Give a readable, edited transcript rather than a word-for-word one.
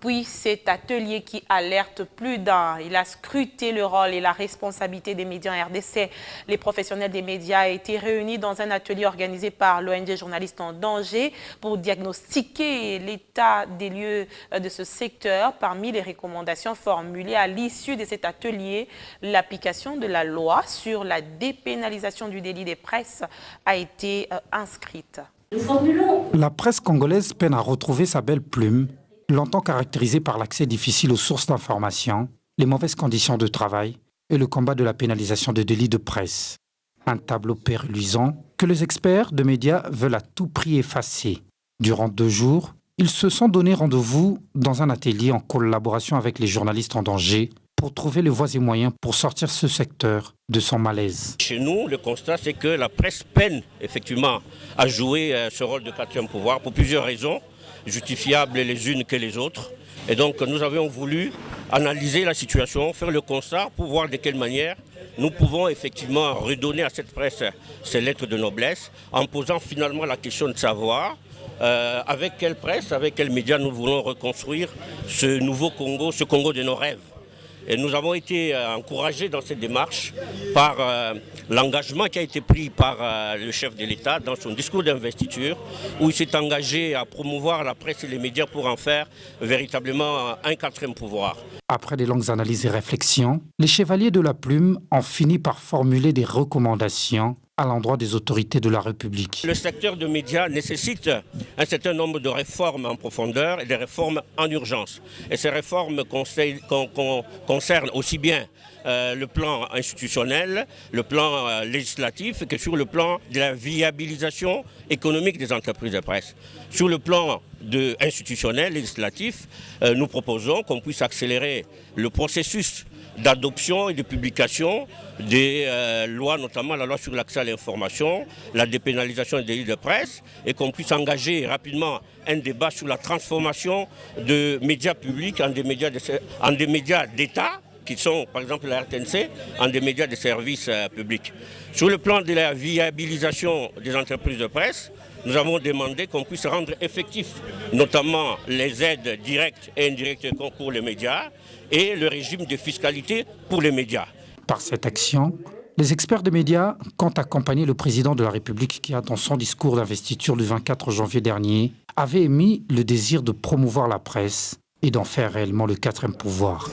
Puis cet atelier qui alerte plus d'un, il a scruté le rôle et la responsabilité des médias en RDC. Les professionnels des médias ont été réunis dans un atelier organisé par l'ONG Journalistes en danger pour diagnostiquer l'état des lieux de ce secteur. Parmi les recommandations formulées à l'issue de cet atelier, l'application de la loi sur la dépénalisation du délit des presses a été inscrite. La presse congolaise peine à retrouver sa belle plume, longtemps caractérisée par l'accès difficile aux sources d'information, les mauvaises conditions de travail et le combat de la pénalisation des délits de presse. Un tableau périlleux que les experts de médias veulent à tout prix effacer. Durant 2 jours, ils se sont donné rendez-vous dans un atelier en collaboration avec les journalistes en danger pour trouver les voies et moyens pour sortir ce secteur de son malaise. Chez nous, le constat, c'est que la presse peine effectivement à jouer ce rôle de quatrième pouvoir pour plusieurs raisons, justifiables les unes que les autres. Et donc nous avions voulu analyser la situation, faire le constat pour voir de quelle manière nous pouvons effectivement redonner à cette presse ses lettres de noblesse en posant finalement la question de savoir avec quelle presse, avec quels médias nous voulons reconstruire ce nouveau Congo, ce Congo de nos rêves. Et nous avons été encouragés dans cette démarche par l'engagement qui a été pris par le chef de l'État dans son discours d'investiture, où il s'est engagé à promouvoir la presse et les médias pour en faire véritablement un quatrième pouvoir. Après des longues analyses et réflexions, les chevaliers de la plume ont fini par formuler des recommandations à l'endroit des autorités de la République. Le secteur de médias nécessite un certain nombre de réformes en profondeur et des réformes en urgence. Et ces réformes concernent aussi bien le plan institutionnel, le plan législatif, que sur le plan de la viabilisation économique des entreprises de presse. Sur le plan institutionnel, législatif, nous proposons qu'on puisse accélérer le processus d'adoption et de publication des lois, notamment la loi sur l'accès à l'information, la dépénalisation des délits de presse, et qu'on puisse engager rapidement un débat sur la transformation de médias publics en des médias d'État, qui sont par exemple la RTNC, en des médias de services publics. Sur le plan de la viabilisation des entreprises de presse, nous avons demandé qu'on puisse rendre effectif notamment les aides directes et indirectes pour les médias et le régime de fiscalité pour les médias. Par cette action, les experts des médias comptent accompagner le président de la République qui, dans son discours d'investiture du 24 janvier dernier, avait émis le désir de promouvoir la presse et d'en faire réellement le quatrième pouvoir.